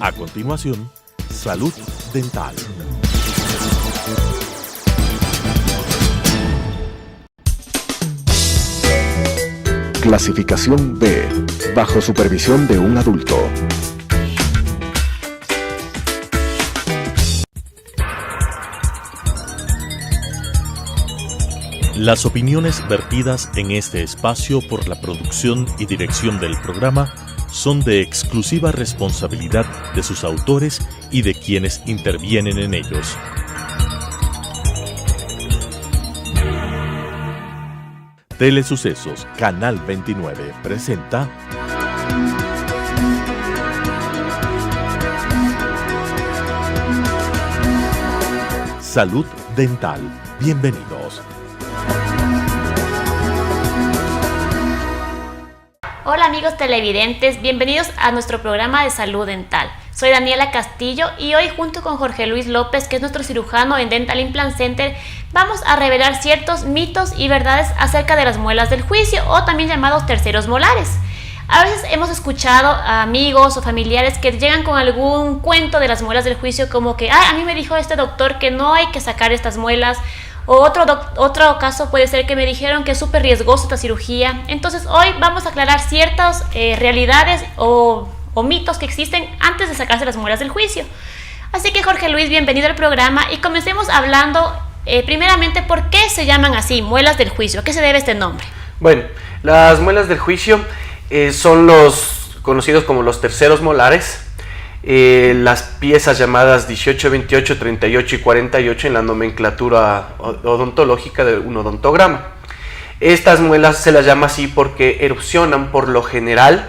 A continuación, Salud Dental. Clasificación B, bajo supervisión de un adulto. Las opiniones vertidas en este espacio por la producción y dirección del programa son de exclusiva responsabilidad de sus autores y de quienes intervienen en ellos. Telesucesos Canal 29 presenta Salud Dental. Bienvenidos. Hola amigos televidentes, bienvenidos a nuestro programa de Salud Dental. Soy Daniela Castillo y hoy junto con Jorge Luis López, que es nuestro cirujano en Dental Implant Center, vamos a revelar ciertos mitos y verdades acerca de las muelas del juicio o también llamados terceros molares. A veces hemos escuchado a amigos o familiares que llegan con algún cuento de las muelas del juicio como que a mí me dijo este doctor que no hay que sacar estas muelas. O otro caso puede ser que me dijeron que es súper riesgosa esta cirugía. Entonces hoy vamos a aclarar ciertas realidades o mitos que existen antes de sacarse las muelas del juicio. Así que Jorge Luis, bienvenido al programa y comencemos hablando primeramente por qué se llaman así, muelas del juicio. ¿A qué se debe este nombre? Bueno, las muelas del juicio son los conocidos como los terceros molares. Las piezas llamadas 18, 28, 38 y 48 en la nomenclatura odontológica de un odontograma. Estas muelas se las llama así porque erupcionan por lo general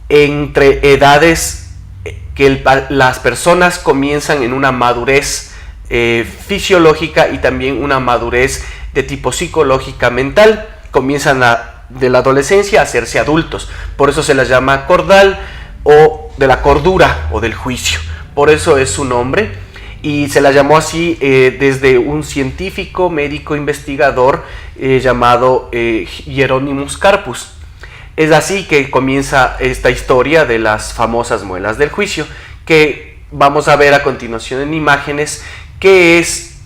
entre edades que las personas comienzan en una madurez fisiológica y también una madurez de tipo psicológica mental. Comienzan de la adolescencia a hacerse adultos, por eso se las llama cordal o de la cordura o del juicio, por eso es su nombre y se la llamó así desde un científico médico investigador llamado Hieronymus Carpus. Es así que comienza esta historia de las famosas muelas del juicio, que vamos a ver a continuación en imágenes, qué es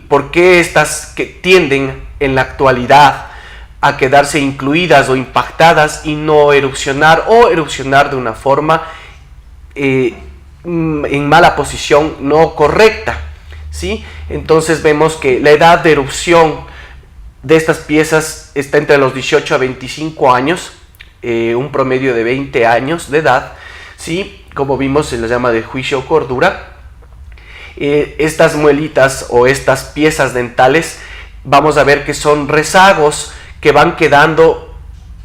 por qué estas que tienden en la actualidad a quedarse incluidas o impactadas y no erupcionar o erupcionar de una forma en mala posición, no correcta, ¿sí? Entonces vemos que la edad de erupción de estas piezas está entre los 18 a 25 años, un promedio de 20 años de edad, ¿sí? Como vimos se les llama de juicio o cordura. Estas muelitas o estas piezas dentales vamos a ver que son rezagos que van quedando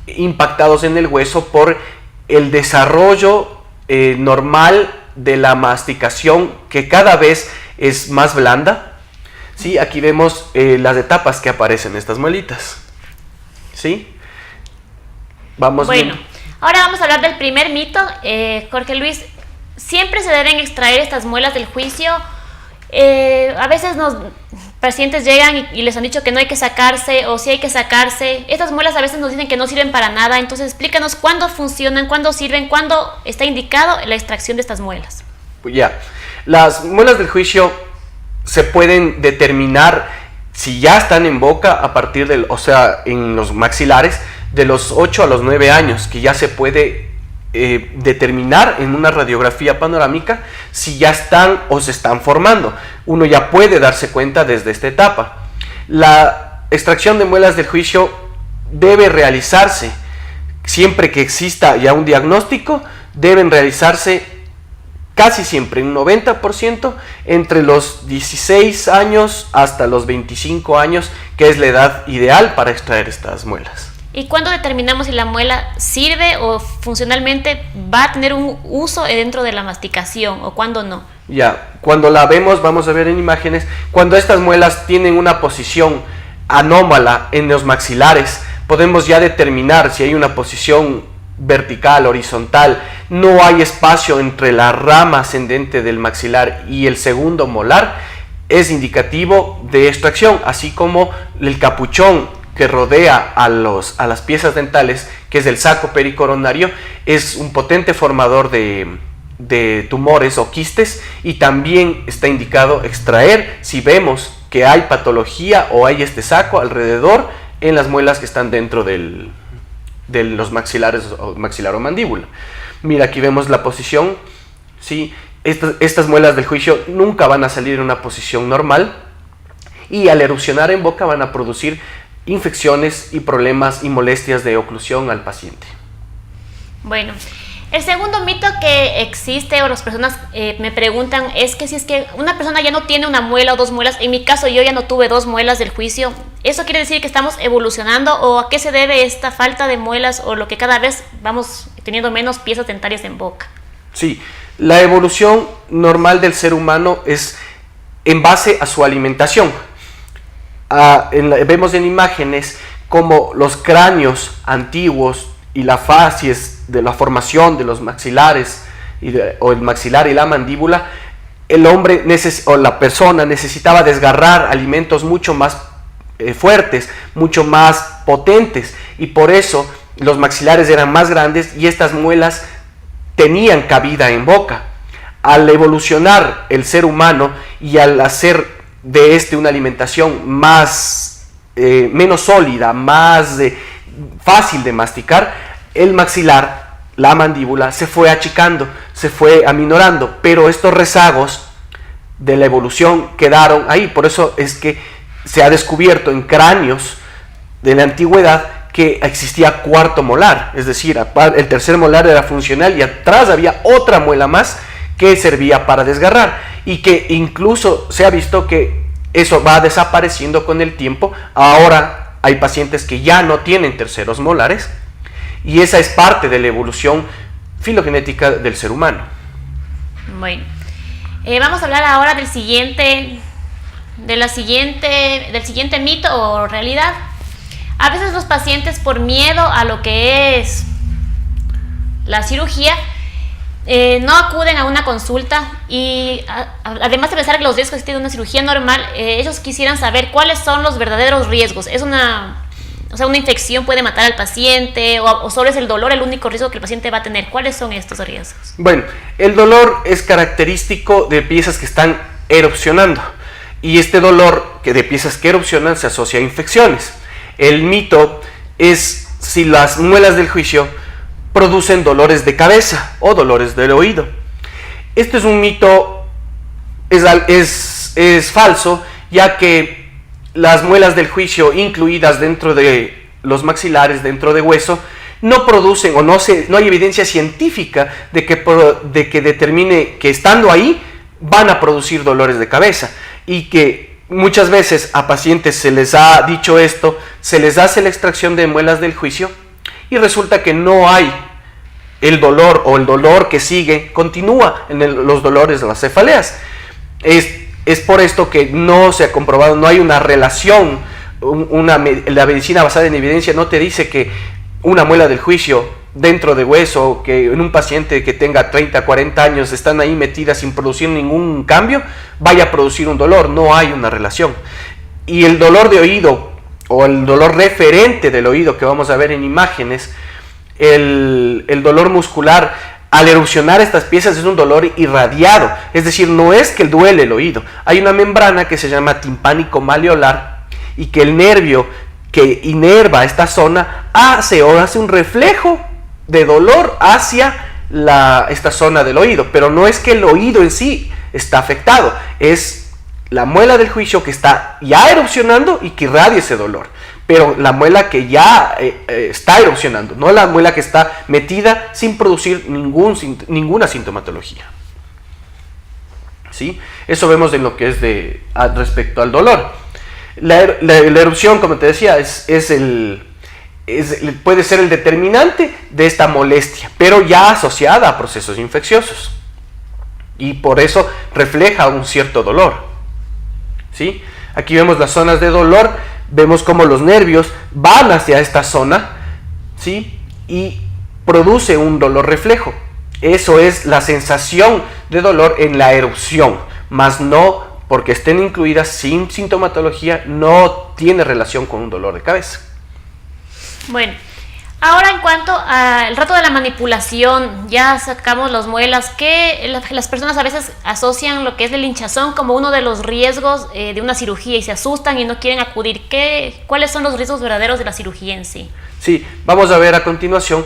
impactados en el hueso por el desarrollo normal de la masticación, que cada vez es más blanda, ¿sí? Aquí vemos las etapas que aparecen en estas muelitas, ¿sí? Vamos bueno, bien. Ahora vamos a hablar del primer mito. Jorge Luis, ¿siempre se deben extraer estas muelas del juicio? A veces pacientes llegan y les han dicho que no hay que sacarse o sí hay que sacarse. Estas muelas a veces nos dicen que no sirven para nada, entonces explícanos cuándo funcionan, cuándo sirven, cuándo está indicado la extracción de estas muelas. Pues ya, las muelas del juicio se pueden determinar si ya están en boca a partir en los maxilares de los 8 a los 9 años, que ya se puede determinar en una radiografía panorámica si ya están o se están formando. Uno ya puede darse cuenta desde esta etapa. La extracción de muelas del juicio debe realizarse siempre que exista ya un diagnóstico. Deben realizarse casi siempre, un 90%, entre los 16 años hasta los 25 años, que es la edad ideal para extraer estas muelas. ¿Y cuándo determinamos si la muela sirve o funcionalmente va a tener un uso dentro de la masticación o cuándo no? Ya, cuando la vemos, vamos a ver en imágenes, cuando estas muelas tienen una posición anómala en los maxilares, podemos ya determinar si hay una posición vertical, horizontal, no hay espacio entre la rama ascendente del maxilar y el segundo molar, es indicativo de extracción, así como el capuchón que rodea a las piezas dentales, que es el saco pericoronario, es un potente formador de de tumores o quistes, y también está indicado extraer si vemos que hay patología o hay este saco alrededor en las muelas que están dentro de los maxilares o maxilar o mandíbula. Mira, aquí vemos la posición, ¿sí? Estas muelas del juicio nunca van a salir en una posición normal, y al erupcionar en boca van a producir infecciones y problemas y molestias de oclusión al paciente. Bueno, el segundo mito que existe o las personas me preguntan es que si es que una persona ya no tiene una muela o dos muelas, en mi caso yo ya no tuve dos muelas del juicio, ¿eso quiere decir que estamos evolucionando o a qué se debe esta falta de muelas o lo que cada vez vamos teniendo menos piezas dentarias en boca? Sí, la evolución normal del ser humano es en base a su alimentación. Vemos en imágenes como los cráneos antiguos y la facies de la formación de los maxilares o el maxilar y la mandíbula, el hombre o la persona necesitaba desgarrar alimentos mucho más fuertes, mucho más potentes, y por eso los maxilares eran más grandes y estas muelas tenían cabida en boca. Al evolucionar el ser humano y al hacer de una alimentación menos sólida, más fácil de masticar, el maxilar, la mandíbula, se fue achicando, se fue aminorando, pero estos rezagos de la evolución quedaron ahí. Por eso es que se ha descubierto en cráneos de la antigüedad que existía cuarto molar, es decir, el tercer molar era funcional y atrás había otra muela más que servía para desgarrar, y que incluso se ha visto que eso va desapareciendo con el tiempo. Ahora hay pacientes que ya no tienen terceros molares, y esa es parte de la evolución filogenética del ser humano. Bueno, vamos a hablar ahora del siguiente mito o realidad. A veces los pacientes, por miedo a lo que es la cirugía, no acuden a una consulta, y además de pensar que los riesgos que tiene una cirugía normal, ellos quisieran saber cuáles son los verdaderos riesgos. ¿Es una infección puede matar al paciente o solo es el dolor el único riesgo que el paciente va a tener? ¿Cuáles son estos riesgos? Bueno, el dolor es característico de piezas que están erupcionando, y este dolor de piezas que erupcionan se asocia a infecciones. El mito es si las muelas del juicio producen dolores de cabeza o dolores del oído. Este es un mito, es falso, ya que las muelas del juicio incluidas dentro de los maxilares, dentro de hueso, no producen o no hay evidencia científica de que determine que estando ahí van a producir dolores de cabeza, y que muchas veces a pacientes se les ha dicho esto, se les hace la extracción de muelas del juicio y resulta que no hay el dolor, o el dolor que sigue continúa en los dolores de las cefaleas. Es por esto que no se ha comprobado, no hay una relación. La medicina basada en evidencia no te dice que una muela del juicio dentro de hueso, que en un paciente que tenga 30, 40 años están ahí metidas sin producir ningún cambio, vaya a producir un dolor. No hay una relación. Y el dolor de oído, o el dolor referente del oído que vamos a ver en imágenes, el dolor muscular al erupcionar estas piezas es un dolor irradiado, es decir, no es que duele el oído. Hay una membrana que se llama timpánico maleolar, y que el nervio que inerva esta zona hace un reflejo de dolor hacia esta zona del oído, pero no es que el oído en sí está afectado, es la muela del juicio que está ya erupcionando y que irradia ese dolor, pero la muela que ya está erupcionando, no la muela que está metida sin producir ninguna sintomatología. ¿Sí? Eso vemos en lo que es respecto al dolor. La erupción, como te decía, puede ser el determinante de esta molestia, pero ya asociada a procesos infecciosos, y por eso refleja un cierto dolor. ¿Sí? Aquí vemos las zonas de dolor, vemos cómo los nervios van hacia esta zona, ¿sí? Y produce un dolor reflejo. Eso es la sensación de dolor en la erupción, más no porque estén incluidas sin sintomatología, no tiene relación con un dolor de cabeza. Bueno, Ahora, en cuanto al rato de la manipulación, ya sacamos las muelas, que las personas a veces asocian lo que es el hinchazón como uno de los riesgos de una cirugía y se asustan y no quieren acudir. ¿Cuáles son los riesgos verdaderos de la cirugía en sí? Sí, vamos a ver a continuación.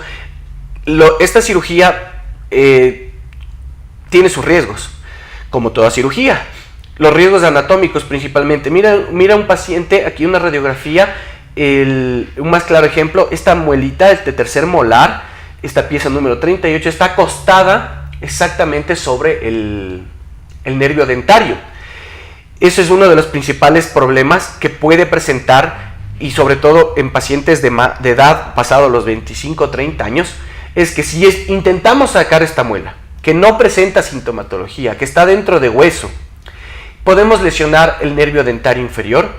Esta cirugía tiene sus riesgos, como toda cirugía. Los riesgos anatómicos principalmente. Mira un paciente, aquí una radiografía. Un más claro ejemplo, esta muelita, este tercer molar, esta pieza número 38, está acostada exactamente sobre el nervio dentario. Eso es uno de los principales problemas que puede presentar, y sobre todo en pacientes de edad pasado los 25 o 30 años, es que si intentamos sacar esta muela, que no presenta sintomatología, que está dentro de hueso, podemos lesionar el nervio dentario inferior,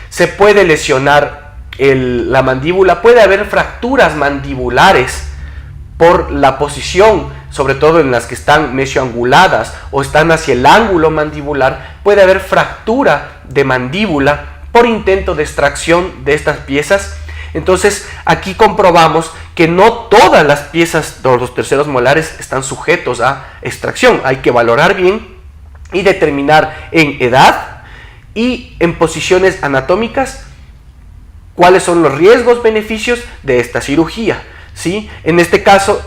se puede lesionar la mandíbula, puede haber fracturas mandibulares por la posición, sobre todo en las que están mesioanguladas o están hacia el ángulo mandibular, puede haber fractura de mandíbula por intento de extracción de estas piezas. Entonces aquí comprobamos que no todas las piezas de los terceros molares están sujetos a extracción. Hay que valorar bien y determinar en edad y en posiciones anatómicas cuáles son los riesgos, beneficios de esta cirugía, ¿sí? En este caso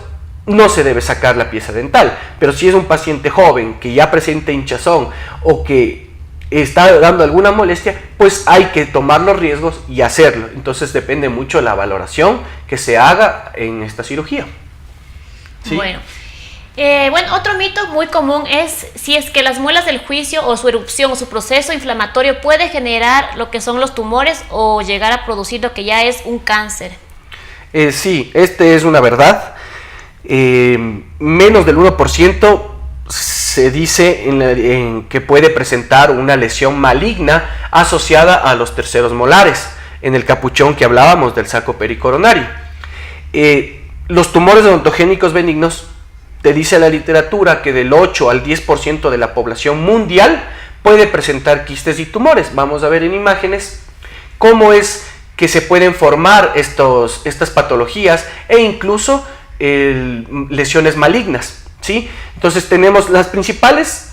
no se debe sacar la pieza dental, pero si es un paciente joven que ya presenta hinchazón o que está dando alguna molestia, pues hay que tomar los riesgos y hacerlo. Entonces depende mucho la valoración que se haga en esta cirugía, ¿sí? Bueno, otro mito muy común es si es que las muelas del juicio o su erupción o su proceso inflamatorio puede generar lo que son los tumores o llegar a producir lo que ya es un cáncer. Sí, es una verdad. Menos del 1% se dice en que puede presentar una lesión maligna asociada a los terceros molares, en el capuchón que hablábamos del saco pericoronario. Los tumores odontogénicos benignos, te dice la literatura que del 8 al 10% de la población mundial puede presentar quistes y tumores. Vamos a ver en imágenes cómo es que se pueden formar estas patologías e incluso lesiones malignas, ¿sí? Entonces tenemos las principales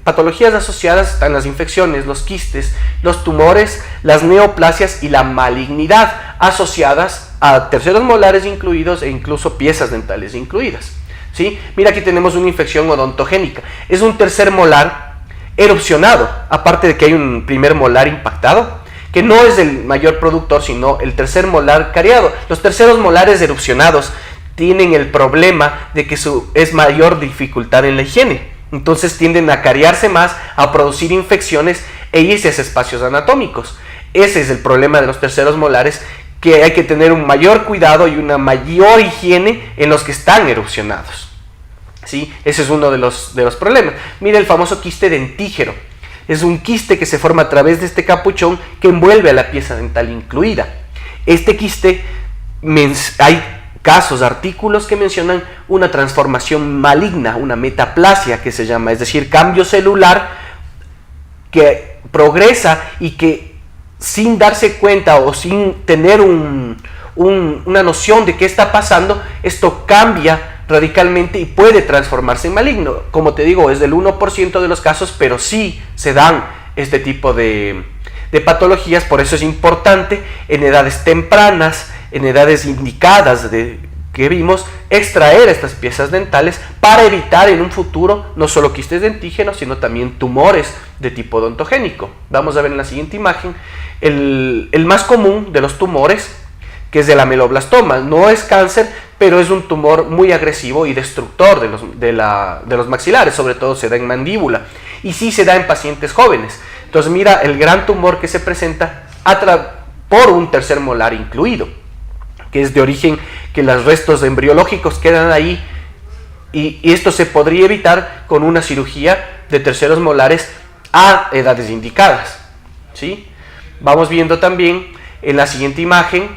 patologías asociadas, están las infecciones, los quistes, los tumores, las neoplasias y la malignidad asociadas a terceros molares incluidos e incluso piezas dentales incluidas, ¿sí? Mira, aquí tenemos una infección odontogénica. Es un tercer molar erupcionado, aparte de que hay un primer molar impactado, que no es el mayor productor, sino el tercer molar cariado. Los terceros molares erupcionados tienen el problema de que es mayor dificultad en la higiene. Entonces tienden a cariarse más, a producir infecciones e irse a espacios anatómicos. Ese es el problema de los terceros molares, que hay que tener un mayor cuidado y una mayor higiene en los que están erupcionados, ¿sí? Ese es uno de los problemas. Mira el famoso quiste dentígero. Es un quiste que se forma a través de este capuchón que envuelve a la pieza dental incluida. Este quiste, hay casos, artículos que mencionan una transformación maligna, una metaplasia que se llama, es decir, cambio celular que progresa y que sin darse cuenta o sin tener una noción de qué está pasando, esto cambia radicalmente y puede transformarse en maligno. Como te digo, es del 1% de los casos, pero sí se dan este tipo de patologías. Por eso es importante en edades tempranas, en edades indicadas que vimos, extraer estas piezas dentales para evitar en un futuro no solo quistes dentígenos, sino también tumores de tipo odontogénico. Vamos a ver en la siguiente imagen el más común de los tumores, que es el ameloblastoma. No es cáncer, pero es un tumor muy agresivo y destructor de los maxilares, sobre todo se da en mandíbula, y sí se da en pacientes jóvenes. Entonces mira el gran tumor que se presenta por un tercer molar incluido, que es de origen que los restos embriológicos quedan ahí, y esto se podría evitar con una cirugía de terceros molares a edades indicadas, ¿sí? Vamos viendo también en la siguiente imagen,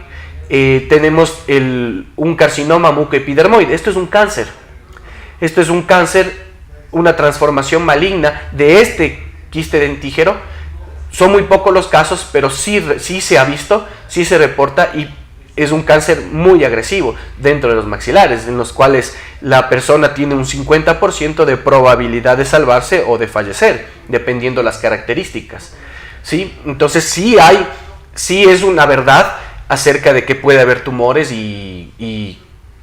tenemos un carcinoma mucoepidermoide. Esto es un cáncer. Esto es un cáncer, una transformación maligna de este quiste dentígero. Son muy pocos los casos, pero sí se ha visto, sí se reporta, y es un cáncer muy agresivo dentro de los maxilares, en los cuales la persona tiene un 50% de probabilidad de salvarse o de fallecer, dependiendo las características, ¿sí? Entonces sí es una verdad acerca de que puede haber tumores y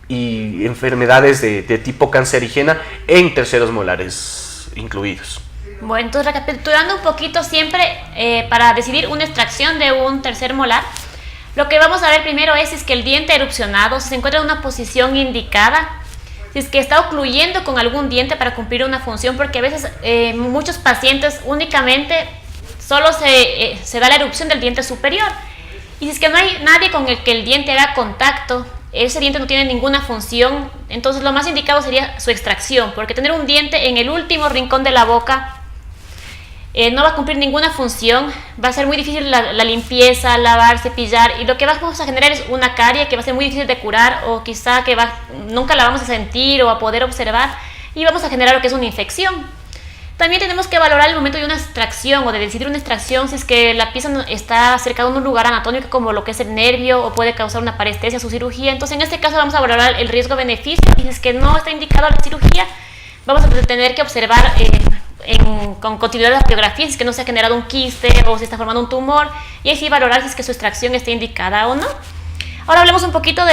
enfermedades de tipo cancerígena en terceros molares incluidos. Bueno, entonces recapitulando un poquito, siempre para decidir una extracción de un tercer molar, lo que vamos a ver primero es si es que el diente erupcionado se encuentra en una posición indicada, si es que está ocluyendo con algún diente para cumplir una función, porque a veces muchos pacientes únicamente solo se da la erupción del diente superior, y si es que no hay nadie con el que el diente haga contacto, ese diente no tiene ninguna función, entonces lo más indicado sería su extracción, porque tener un diente en el último rincón de la boca no va a cumplir ninguna función, va a ser muy difícil la limpieza, lavar, cepillar, y lo que vamos a generar es una carie que va a ser muy difícil de curar, o quizá que nunca la vamos a sentir o a poder observar, y vamos a generar lo que es una infección. También tenemos que valorar el momento de una extracción o de decidir una extracción, si es que la pieza está cerca de un lugar anatómico como lo que es el nervio, o puede causar una parestesia, su cirugía. Entonces en este caso vamos a valorar el riesgo-beneficio, y si es que no está indicado la cirugía, vamos a tener que observar con continuidad la radiografía si es que no se ha generado un quiste o se está formando un tumor, y así valorar si es que su extracción está indicada o no. Ahora hablemos un poquito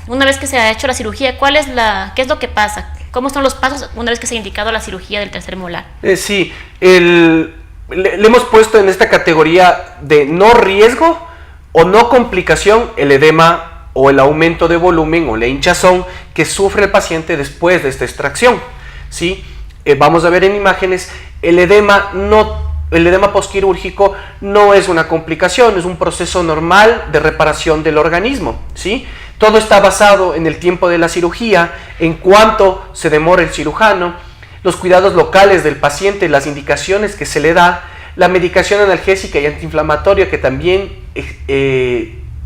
una vez que se ha hecho la cirugía, ¿qué es lo que pasa? ¿Cómo son los pasos una vez que se ha indicado la cirugía del tercer molar? Sí, le hemos puesto en esta categoría de no riesgo o no complicación el edema o el aumento de volumen o la hinchazón que sufre el paciente después de esta extracción, ¿sí? Vamos a ver en imágenes, el edema posquirúrgico no es una complicación, es un proceso normal de reparación del organismo, ¿sí? Todo está basado en el tiempo de la cirugía, en cuánto se demora el cirujano, los cuidados locales del paciente, las indicaciones que se le da, la medicación analgésica y antiinflamatoria que también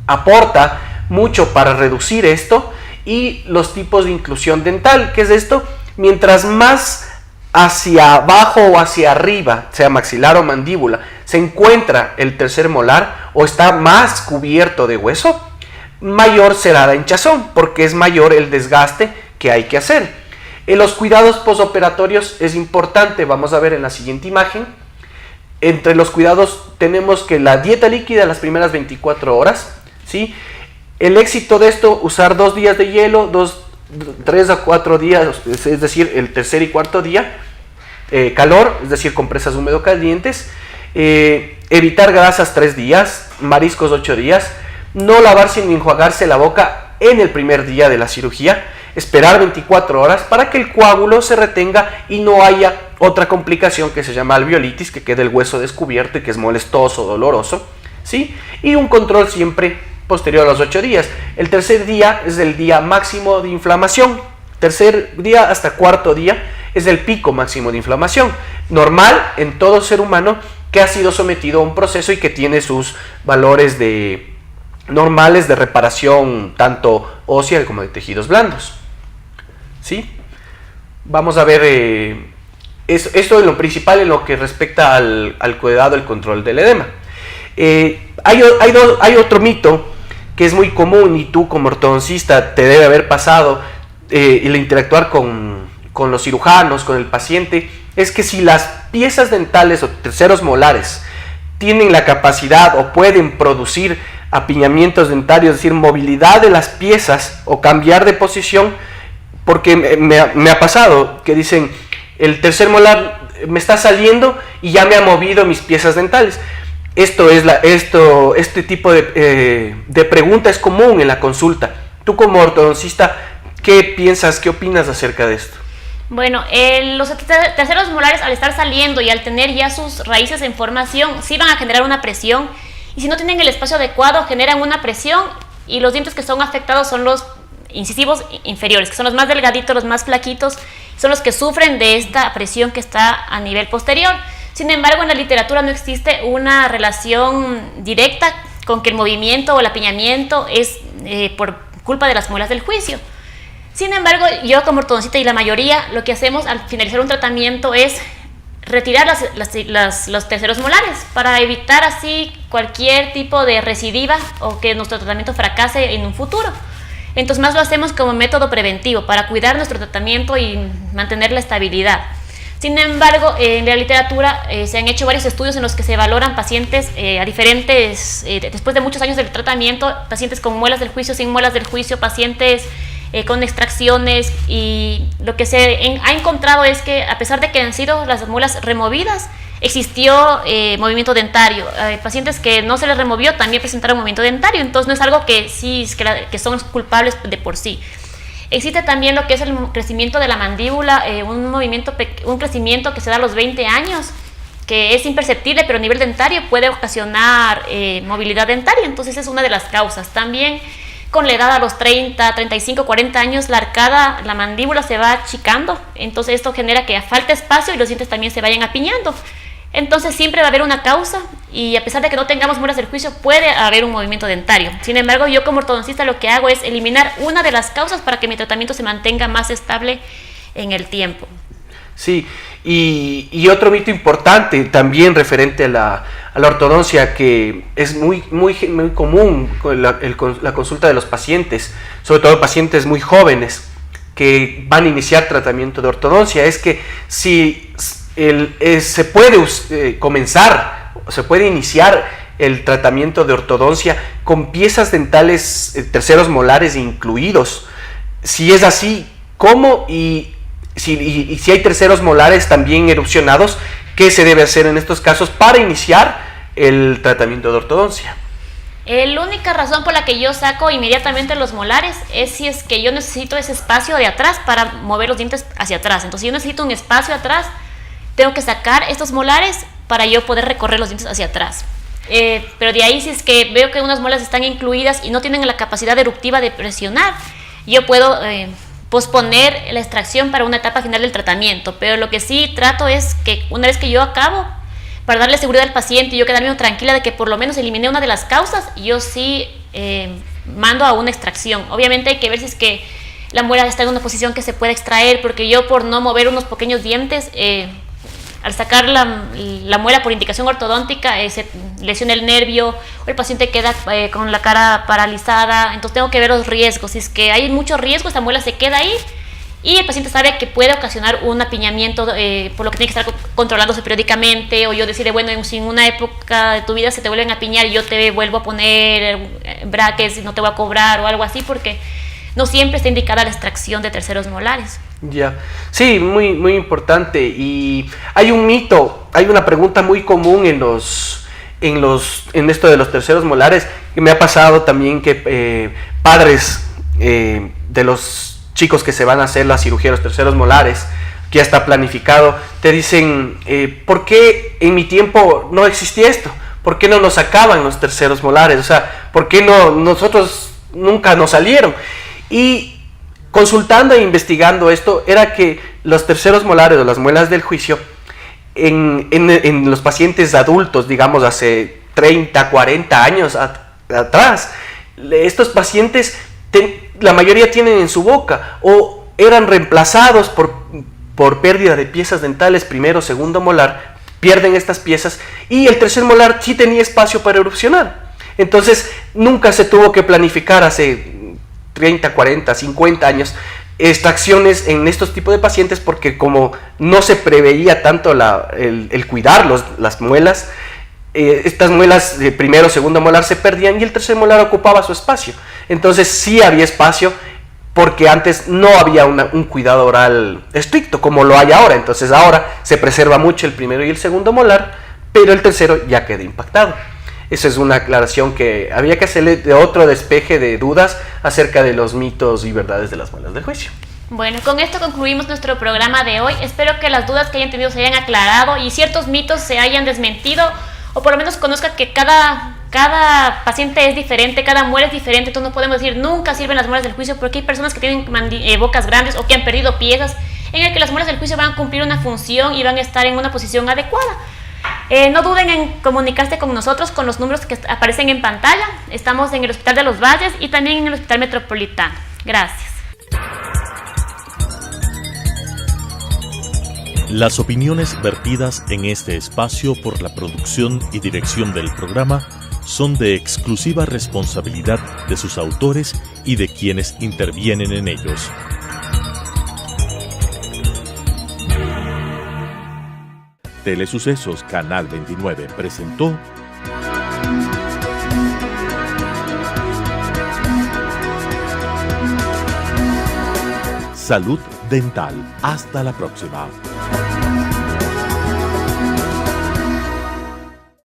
aporta mucho para reducir esto, y los tipos de inclusión dental. ¿Qué es esto? Mientras más hacia abajo o hacia arriba, sea maxilar o mandíbula, se encuentra el tercer molar o está más cubierto de hueso, mayor será la hinchazón, porque es mayor el desgaste que hay que hacer. En los cuidados posoperatorios es importante, vamos a ver en la siguiente imagen. Entre los cuidados tenemos que la dieta líquida las primeras 24 horas, ¿sí? El éxito de esto, usar 2 días de hielo, 3 a 4 días, es decir, el tercer y cuarto día, calor, es decir, compresas húmedo calientes, evitar grasas 3 días, mariscos 8 días, no lavarse ni enjuagarse la boca en el primer día de la cirugía, esperar 24 horas para que el coágulo se retenga y no haya otra complicación que se llama alveolitis, que quede el hueso descubierto y que es molestoso, doloroso, ¿sí? Y un control siempre posterior a los 8 días. El tercer día es el día máximo de inflamación. Tercer día hasta cuarto día es el pico máximo de inflamación. Normal en todo ser humano que ha sido sometido a un proceso y que tiene sus valores normales de reparación tanto ósea como de tejidos blandos. ¿Sí? Vamos a ver esto es lo principal en lo que respecta al cuidado, el control del edema. Hay otro mito que es muy común y tú como ortodoncista te debe haber pasado el interactuar con los cirujanos, con el paciente, es que si las piezas dentales o terceros molares tienen la capacidad o pueden producir apiñamientos dentarios, es decir, movilidad de las piezas o cambiar de posición, porque me ha pasado que dicen, el tercer molar me está saliendo y ya me ha movido mis piezas dentales. Este tipo de pregunta es común en la consulta. Tú como ortodoncista, ¿qué piensas, qué opinas acerca de esto? Bueno, los terceros molares al estar saliendo y al tener ya sus raíces en formación, sí van a generar una presión, y si no tienen el espacio adecuado generan una presión, y los dientes que son afectados son los incisivos inferiores, que son los más delgaditos, los más flaquitos, son los que sufren de esta presión que está a nivel posterior. Sin embargo, en la literatura no existe una relación directa con que el movimiento o el apiñamiento es por culpa de las muelas del juicio. Sin embargo, yo como ortodoncista y la mayoría, lo que hacemos al finalizar un tratamiento es retirar los terceros molares para evitar así cualquier tipo de recidiva o que nuestro tratamiento fracase en un futuro. Entonces más lo hacemos como método preventivo para cuidar nuestro tratamiento y mantener la estabilidad. Sin embargo, en la literatura se han hecho varios estudios en los que se valoran pacientes después de muchos años del tratamiento, pacientes con muelas del juicio, sin muelas del juicio, pacientes con extracciones, y lo que se ha encontrado es que a pesar de que han sido las muelas removidas, existió movimiento dentario. Pacientes que no se les removió también presentaron movimiento dentario, entonces no es algo que que son culpables de por sí. Existe también lo que es el crecimiento de la mandíbula, un crecimiento que se da a los 20 años, que es imperceptible, pero a nivel dentario puede ocasionar movilidad dentaria, entonces es una de las causas. También con la edad a los 30, 35, 40 años, la mandíbula se va achicando, entonces esto genera que falta espacio y los dientes también se vayan apiñando. Entonces siempre va a haber una causa, y a pesar de que no tengamos muelas del juicio, puede haber un movimiento dentario. Sin embargo, yo como ortodoncista lo que hago es eliminar una de las causas para que mi tratamiento se mantenga más estable en el tiempo. Sí, y otro mito importante también referente a la ortodoncia, que es muy común con la consulta de los pacientes, sobre todo pacientes muy jóvenes que van a iniciar tratamiento de ortodoncia, es que si se puede iniciar el tratamiento de ortodoncia con piezas dentales terceros molares incluidos. Si es así, ¿cómo? Y si hay terceros molares también erupcionados, ¿qué se debe hacer en estos casos para iniciar el tratamiento de ortodoncia? La única razón por la que yo saco inmediatamente los molares es si es que yo necesito ese espacio de atrás para mover los dientes hacia atrás. Entonces, si yo necesito un espacio atrás, tengo que sacar estos molares para yo poder recorrer los dientes hacia atrás. Pero de ahí, si es que veo que unas muelas están incluidas y no tienen la capacidad eruptiva de presionar, yo puedo posponer la extracción para una etapa final del tratamiento. Pero lo que sí trato es que una vez que yo acabo, para darle seguridad al paciente y yo quedarme tranquila de que por lo menos eliminé una de las causas, yo sí mando a una extracción. Obviamente hay que ver si es que la muela está en una posición que se puede extraer, porque yo, por no mover unos pequeños dientes, al sacar la muela por indicación ortodóntica, se lesiona el nervio, o el paciente queda con la cara paralizada. Entonces tengo que ver los riesgos. Si es que hay mucho riesgo, esta muela se queda ahí y el paciente sabe que puede ocasionar un apiñamiento, por lo que tiene que estar controlándose periódicamente, o yo decirle, bueno, si en una época de tu vida se te vuelven a apiñar y yo te vuelvo a poner brackets y no te voy a cobrar o algo así, porque no siempre está indicada la extracción de terceros molares. Ya, sí, muy importante. Y hay un mito, hay una pregunta muy común en esto de los terceros molares, que me ha pasado también, que padres de los chicos que se van a hacer la cirugía de los terceros molares, que ya está planificado, te dicen, ¿por qué en mi tiempo no existía esto? ¿Por qué no nos sacaban los terceros molares? O sea, ¿por qué nosotros nunca nos salieron? Y consultando e investigando esto, era que los terceros molares o las muelas del juicio en los pacientes adultos, digamos hace 30, 40 años atrás, estos pacientes, la mayoría tienen en su boca, o eran reemplazados por pérdida de piezas dentales, primero, segundo molar, pierden estas piezas, y el tercer molar sí tenía espacio para erupcionar. Entonces nunca se tuvo que planificar hace 30, 40, 50 años extracciones en estos tipos de pacientes, porque como no se preveía tanto el cuidar las muelas, estas muelas de primero, segundo molar se perdían y el tercer molar ocupaba su espacio. Entonces sí había espacio, porque antes no había un cuidado oral estricto como lo hay ahora. Entonces ahora se preserva mucho el primero y el segundo molar, pero el tercero ya queda impactado. Esa es una aclaración que había que hacerle, de otro despeje de dudas acerca de los mitos y verdades de las muelas del juicio. Bueno, con esto concluimos nuestro programa de hoy. Espero que las dudas que hayan tenido se hayan aclarado y ciertos mitos se hayan desmentido, o por lo menos conozca que cada paciente es diferente, cada muela es diferente. Entonces no podemos decir nunca sirven las muelas del juicio, porque hay personas que tienen bocas grandes o que han perdido piezas, en el que las muelas del juicio van a cumplir una función y van a estar en una posición adecuada. No duden en comunicarse con nosotros con los números que aparecen en pantalla. Estamos en el Hospital de los Valles y también en el Hospital Metropolitano. Gracias. Las opiniones vertidas en este espacio por la producción y dirección del programa son de exclusiva responsabilidad de sus autores y de quienes intervienen en ellos. Telesucesos Canal 29 presentó Salud Dental. Hasta la próxima.